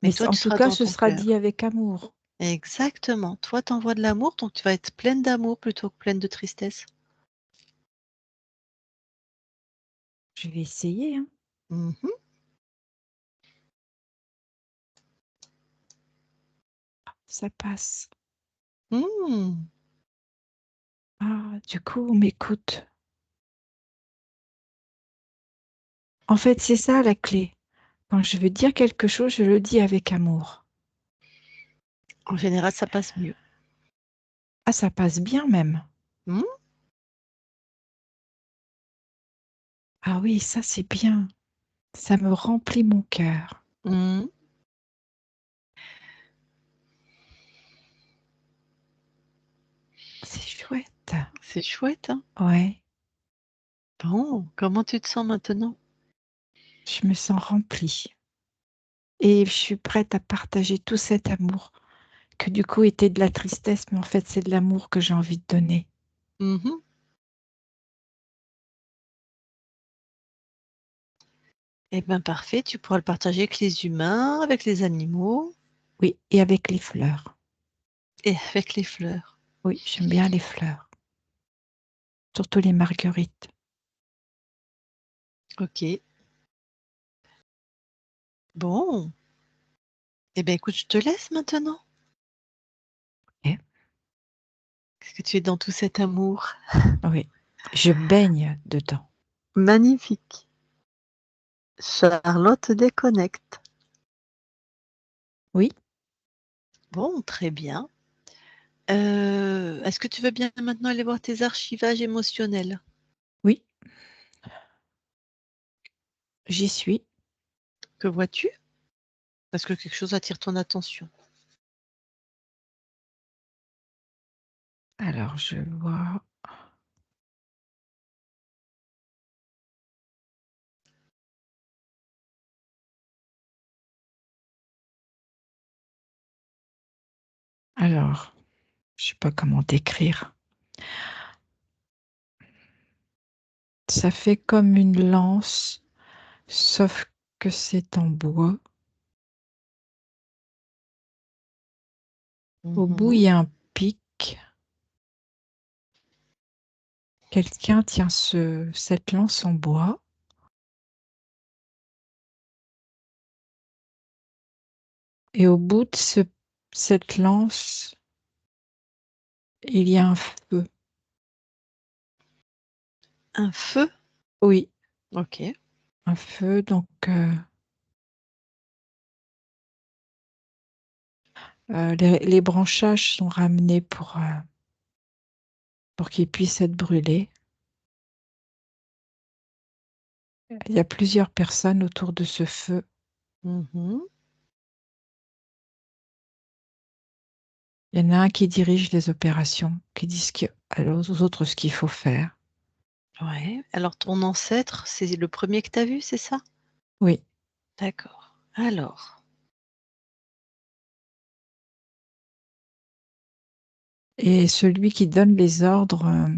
Mais Mais toi, en tu tout seras cas, dans ce ton sera dit cœur. avec amour. Exactement. Toi, t'envoies de l'amour, donc tu vas être pleine d'amour plutôt que pleine de tristesse. Je vais essayer, hein. Mhm. Ça passe. Mhm. Ah, du coup, on m'écoute. En fait, c'est ça la clé. Quand je veux dire quelque chose, je le dis avec amour. En général, ça passe mieux. Ah, ça passe bien même. Mhm. Ah oui, ça c'est bien. Ça me remplit mon cœur. Mhm. C'est chouette. C'est chouette, hein? Ouais, Bon, comment tu te sens maintenant? je me sens remplie. Et je suis prête à partager tout cet amour, que du coup était de la tristesse, mais en fait c'est de l'amour que j'ai envie de donner. Mhm. Eh bien, parfait. Tu pourras le partager avec les humains, avec les animaux Oui, et avec les fleurs. et avec les fleurs. Oui, j'aime bien les fleurs, surtout les marguerites. Ok. Bon. Eh bien, écoute, je te laisse maintenant. Ok. Parce que tu es dans tout cet amour. Oui, je baigne dedans. Magnifique. Charlotte déconnecte. Oui, Bon, très bien. Est-ce que tu veux bien maintenant aller voir tes archivages émotionnels? oui, j'y suis. Que vois-tu? Parce que quelque chose attire ton attention. Alors, je vois. Alors, je sais pas comment décrire. Ça fait comme une lance, sauf que c'est en bois. Au bout, il Mhm. y a un pic. Quelqu'un tient cette lance en bois. Et au bout de cette lance, il y a un feu. Un feu? Oui, Ok. un feu. Donc, les branchages sont ramenés pour qu'ils puissent être brûlés. Il y a plusieurs personnes autour de ce feu. Mhm. Il y en a un qui dirige les opérations, qui dit aux autres ce qu'il faut faire. Ouais. Alors, ton ancêtre, c'est le premier que tu as vu, c'est ça? Oui, D'accord. Alors, et celui qui donne les ordres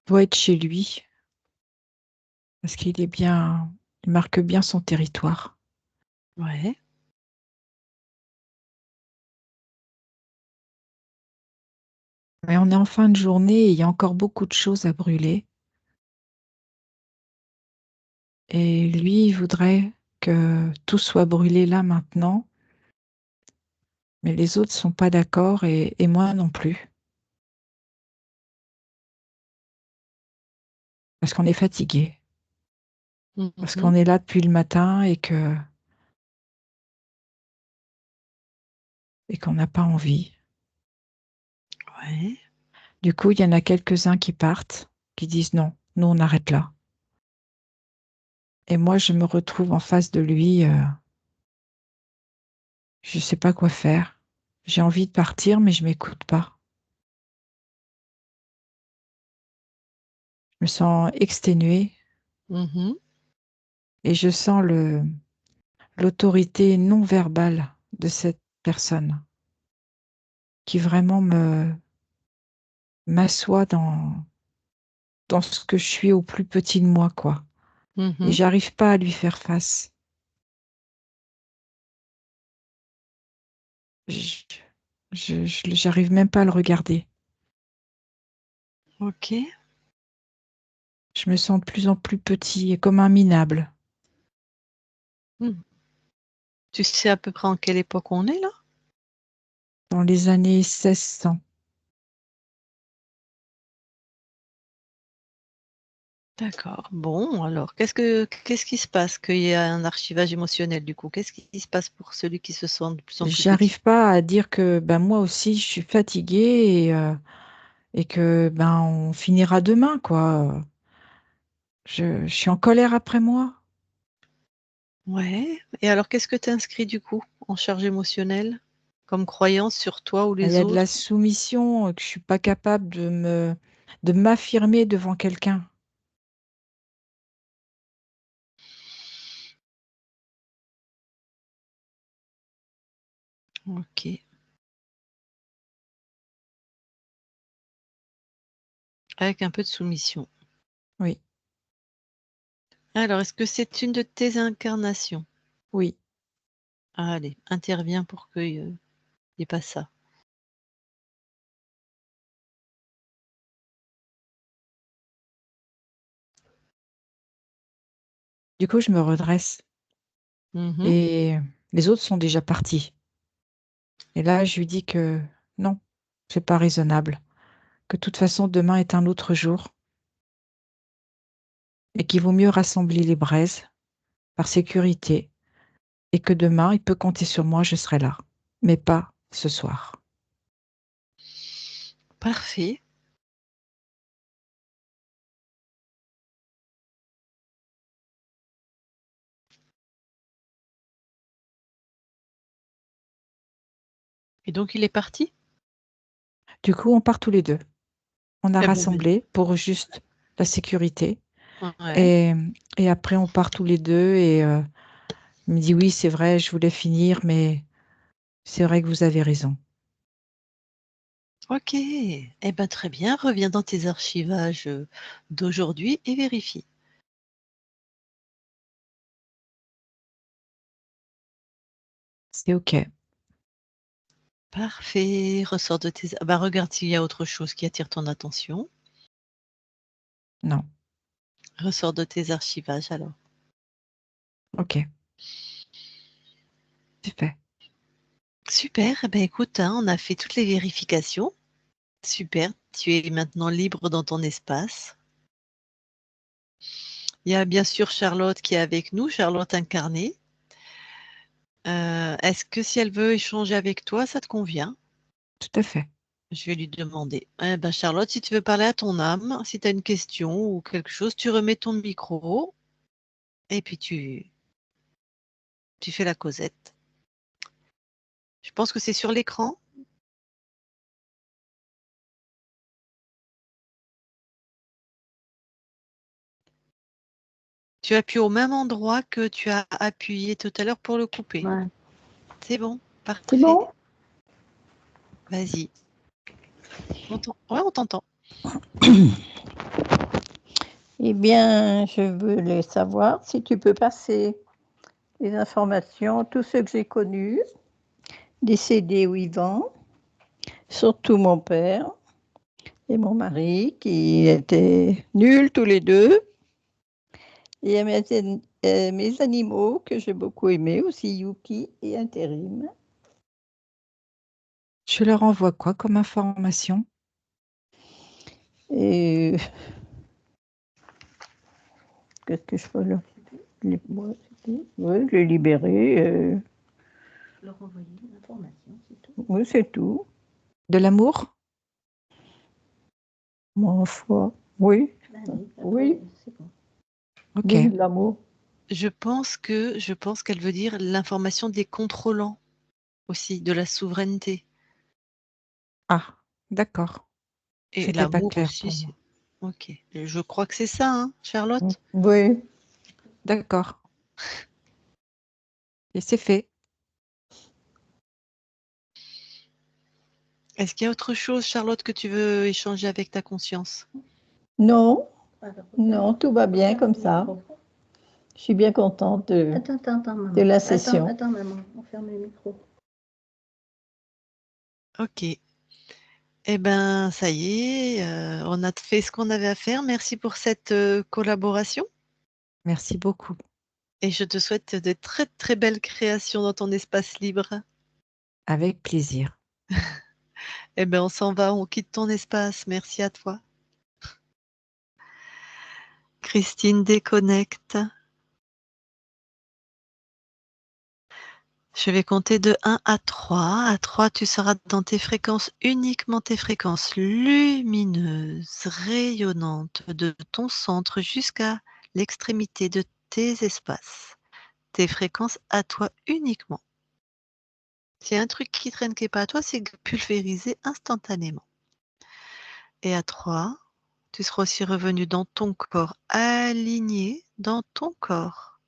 doit être chez lui, parce qu'il est bien, il marque bien son territoire. ouais. Mais on est en fin de journée et il y a encore beaucoup de choses à brûler. Et lui, il voudrait que tout soit brûlé là maintenant, mais les autres sont pas d'accord et moi non plus, parce qu'on est fatigué, parce Mhm. qu'on est là depuis le matin et qu'on n'a pas envie. Ouais. Du coup, il y en a quelques-uns qui partent, qui disent non, nous on arrête là. Et moi, je me retrouve en face de lui, je ne sais pas quoi faire. J'ai envie de partir, mais je ne m'écoute pas. Je me sens exténuée Mhm. et je sens l'autorité non verbale de cette personne qui vraiment m'assoit dans ce que je suis au plus petit de moi, quoi. Et Mhm. j'arrive pas à lui faire face. J'arrive même pas à le regarder. Ok. Je me sens de plus en plus petit et comme un minable. Hmm. Tu sais à peu près en quelle époque on est là? Dans les années 1600. D'accord. Bon, alors, qu'est-ce qui se passe? Qu'il y a un archivage émotionnel du coup. Qu'est-ce qui se passe pour celui qui se sent de plus en plus petit? J'arrive pas à dire que ben moi aussi je suis fatiguée et que ben on finira demain, quoi. Je suis en colère après moi. Ouais. Et alors, qu'est-ce que tu inscris du coup en charge émotionnelle comme croyance sur toi ou Il y les a de la autres? soumission, que je suis pas capable de m'affirmer devant quelqu'un. Ok. Avec un peu de soumission. Oui, Alors, est-ce que c'est une de tes incarnations? oui. Allez, interviens pour qu'il n'y ait pas ça. Du coup, je me redresse Mhm. et les autres sont déjà partis. Et là, je lui dis que non, c'est pas raisonnable, que de toute façon, demain est un autre jour et qu'il vaut mieux rassembler les braises par sécurité et que demain, il peut compter sur moi, je serai là, mais pas ce soir. Parfait. Et donc, il est parti? Du coup, on part tous les deux. On a Eh bon, ben, rassemblé pour juste la sécurité ouais. et, et après, on part tous les deux et il me dit oui, c'est vrai, je voulais finir, mais c'est vrai que vous avez raison. Ok. Eh ben, très bien. Reviens dans tes archivages d'aujourd'hui et vérifie. C'est OK. Parfait. Ressors de tes... Ah bah, regarde s'il y a autre chose qui attire ton attention. Non, Ressors de tes archivages alors. OK, c'est fait. Super. Eh ben, écoute, hein, on a fait toutes les vérifications. Super. Tu es maintenant libre dans ton espace. Il y a bien sûr Charlotte qui est avec nous, Charlotte incarnée. Est-ce que si elle veut échanger avec toi, ça te convient? Tout à fait. Je vais lui demander. Eh ben, Charlotte, si tu veux parler à ton âme, si tu as une question ou quelque chose, tu remets ton micro et puis tu fais la causette. Je pense que c'est sur l'écran. Tu appuies au même endroit que tu as appuyé tout à l'heure pour le couper. Ouais. C'est bon, C'est parfait. bon? Vas-y. Ouais, on t'entend. Eh bien, je voulais savoir si tu peux passer les informations, tous ceux que j'ai connus, décédés ou vivants, surtout mon père et mon mari, qui étaient nuls tous les deux, et à mes animaux que j'ai beaucoup aimés, aussi Yuki et Intérim. Je leur envoie quoi comme information? Et qu'est-ce que je peux leur dire? Ouais, je l'ai libéré. Leur envoyer une information, c'est tout. Oui, c'est tout. De l'amour? Ma foi, oui, Allez, oui, après, c'est bon. Ok. oui, l'amour. Je pense qu'elle veut dire l'information des contrôlants aussi, de la souveraineté. Ah, d'accord. Et C'était pas l'amour clair pour aussi. moi. Ok. Je crois que c'est ça, hein, Charlotte? Oui, D'accord. Et c'est fait. Est-ce qu'il y a autre chose, Charlotte, que tu veux échanger avec ta conscience? non, Alors, non, tout va bien ferme comme le ça. micro. Je suis bien contente Attends, maman. de la session. Attends, maman. On ferme le micro. Ok. Eh ben, ça y est, on a fait ce qu'on avait à faire. Merci pour cette collaboration. Merci beaucoup. Et je te souhaite de très très belles créations dans ton espace libre. Avec plaisir. Eh ben, on s'en va, on quitte ton espace. Merci à toi. Christine déconnecte. Je vais compter de 1 à 3. À 3, tu seras dans tes fréquences, uniquement tes fréquences lumineuses, rayonnantes de ton centre jusqu'à l'extrémité de tes espaces. Tes fréquences à toi uniquement. S'il y a un truc qui traîne qui n'est pas à toi, c'est pulvérisé instantanément. Et à 3, tu seras aussi revenu dans ton corps, aligné dans ton corps,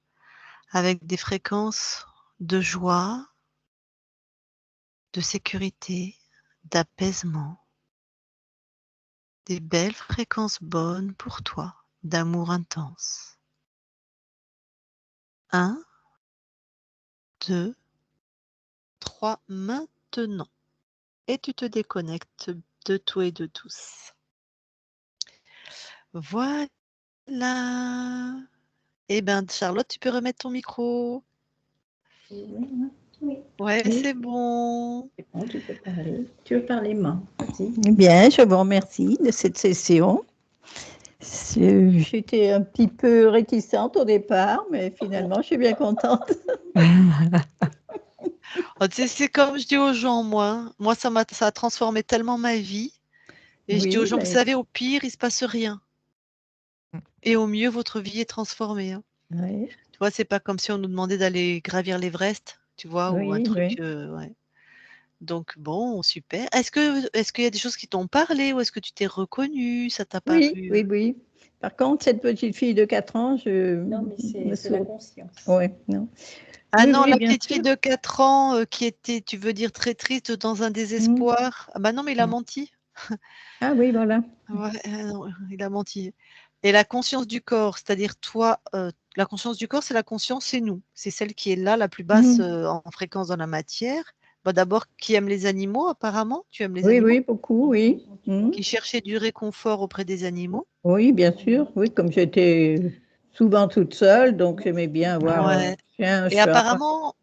avec des fréquences de joie, de sécurité, d'apaisement, des belles fréquences bonnes pour toi, d'amour intense. 1, 2, 3, maintenant. Et tu te déconnectes de tout et de tous. Voilà. Eh bien, Charlotte, tu peux remettre ton micro. Oui, maman. Oui. Ouais, Oui. c'est bon. C'est bon, tu peux parler. Tu veux parler, maman? Vas-y. Eh bien, je vous remercie de cette session. J'étais un petit peu réticente au départ, mais finalement, je suis bien contente. Oh, tu sais, c'est comme je dis aux gens, moi, ça a transformé tellement ma vie. Et je dis aux Oui, gens, vous mais savez, au pire, il ne se passe rien. Et au mieux, votre vie est transformée, hein. oui, Tu vois, c'est pas comme si on nous demandait d'aller gravir l'Everest, tu vois, ou un oui, truc. oui. Ouais. Donc, bon, super. Est-ce qu'il y a des choses qui t'ont parlé ou est-ce que tu t'es reconnue? Ça t'a Oui, paru. oui, oui. Par contre, cette petite fille de 4 ans, je Non, mais me c'est la souviens. conscience. Oui, non. Ah Oui, non, oui, la bien petite fille sûr. de 4 ans qui était, tu veux dire, très triste dans un Mm. désespoir. Ah bah non, mais il a menti. Ah oui, voilà. Ouais, non, il a menti. Et la conscience du corps, c'est-à-dire toi, la conscience du corps, c'est la conscience, c'est nous. C'est celle qui est là, la plus basse Mm. en fréquence dans la matière. Bah, d'abord, qui aime les animaux, apparemment. Tu aimes les Oui, animaux? oui, beaucoup, oui. Mm. Qui cherchait du réconfort auprès des animaux. Oui, bien sûr. Oui, comme j'étais souvent toute seule, donc j'aimais bien avoir un Ouais. chien, un Et chat. apparemment,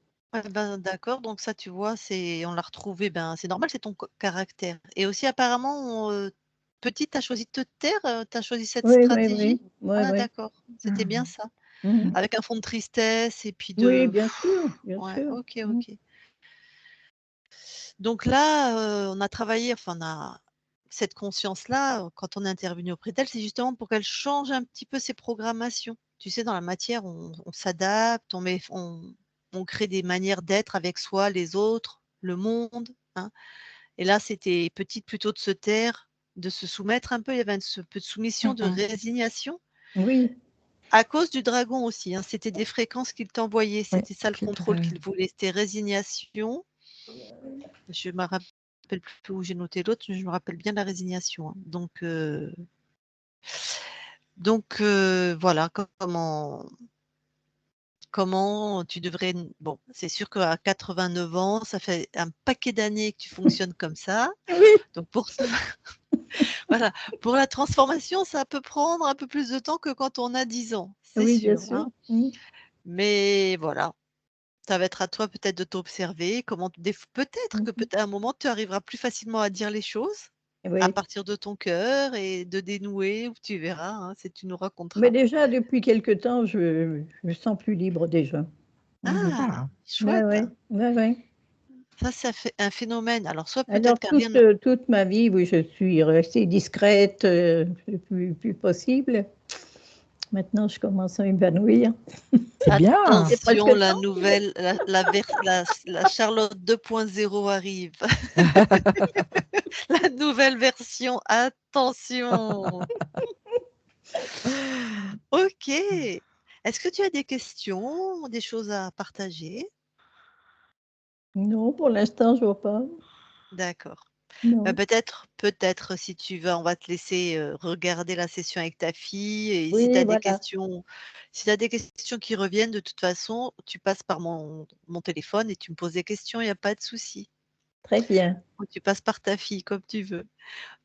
ben, d'accord, donc ça, tu vois, on l'a retrouvé, ben, c'est normal, c'est ton caractère. Et aussi, apparemment, petite, tu as choisi de te taire, tu as choisi cette Oui, oui, stratégie. oui. Oui, Ah, oui. d'accord, c'était bien ça. Mm. Avec un fond de tristesse et puis Oui, de. bien sûr, bien Ouais, sûr. ok, Mm. ok. Donc là, on a travaillé, enfin, on a cette conscience-là, quand on est intervenu auprès d'elle, c'est justement pour qu'elle change un petit peu ses programmations. Tu sais, dans la matière, on s'adapte, on crée des manières d'être avec soi, les autres, le monde, hein. Et là, c'était petite plutôt de se taire, de se soumettre un peu. Il y avait ce peu de soumission, de résignation. Oui, À cause du dragon aussi, hein. C'était des fréquences qu'il t'envoyait. Oui, C'était ça le contrôle qu'il voulait. C'était résignation. Je me rappelle plus où j'ai noté l'autre, mais je me rappelle bien la résignation, hein. Donc, voilà comment tu devrais. Bon, c'est sûr qu'à 89 ans, ça fait un paquet d'années que tu fonctionnes comme ça. oui, Donc pour ça, voilà, pour la transformation, ça peut prendre un peu plus de temps que quand on a 10 ans, c'est oui, bien sûr, sûr. hein. Mm. Mais voilà, ça va être à toi peut-être de t'observer, peut-être que Mhm. à un moment, tu arriveras plus facilement à dire les choses. À Oui. partir de ton cœur et de dénouer, ou tu verras, hein, tu nous Mais raconteras. déjà, depuis quelque temps, je me sens plus libre déjà. Mhm. Ah, Ah, Ouais, chouette. ouais, ouais, ouais. Ça, ça fait un phénomène. Alors, soit Alors, peut-être qu'un rien. toute ma vie, oui, je suis restée discrète le plus possible. Maintenant, je commence à m'épanouir. C'est bien. C'est presque Attention, la temps. nouvelle, la Charlotte 2.0 arrive. La nouvelle version, attention. Ok. Est-ce que tu as des questions, des choses à partager? Non, pour l'instant, je vois pas. D'accord. Non. Peut-être, si tu veux, on va te laisser regarder la session avec ta fille. Et si tu Oui, as des voilà. questions, si tu as des questions qui reviennent, de toute façon, tu passes par mon téléphone et tu me poses des questions, il n'y a pas de souci. Très bien. Ou tu passes par ta fille, comme tu veux.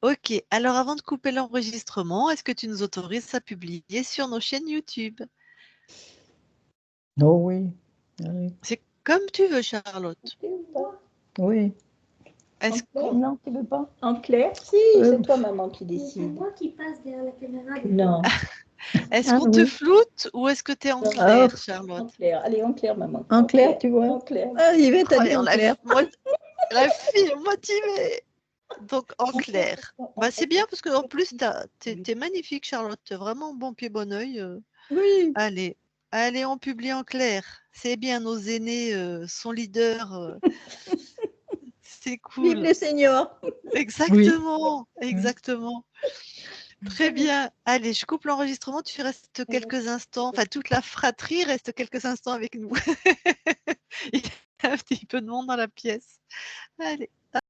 Ok, alors avant de couper l'enregistrement, est-ce que tu nous autorises à publier sur nos chaînes YouTube? Oh oui. Oui. C'est comme tu veux, Charlotte. Oui. Est-ce qu'on... Non, tu veux pas? En clair, si, c'est toi, maman, qui décide. C'est moi qui passe derrière la caméra. Non, Est-ce Ah qu'on te oui. floute ou est-ce que tu es en Non. clair, Ah, en Charlotte? clair. Allez, en clair, maman. en clair, tu vois? En clair. Ah, Yvette a dit Oh, en clair. la fille motivée. Donc en clair. Bah, c'est bien parce qu'en plus, t'es magnifique, Charlotte. T'es vraiment bon pied, bon oeil. Oui. Allez, on publie en clair. C'est bien, nos aînés sont leaders. C'est Vive cool. les seniors. Exactement, exactement. Très bien. Allez, je coupe l'enregistrement. Tu restes quelques instants, enfin toute la fratrie reste quelques instants avec nous. Il y a un petit peu de monde dans la pièce. Allez.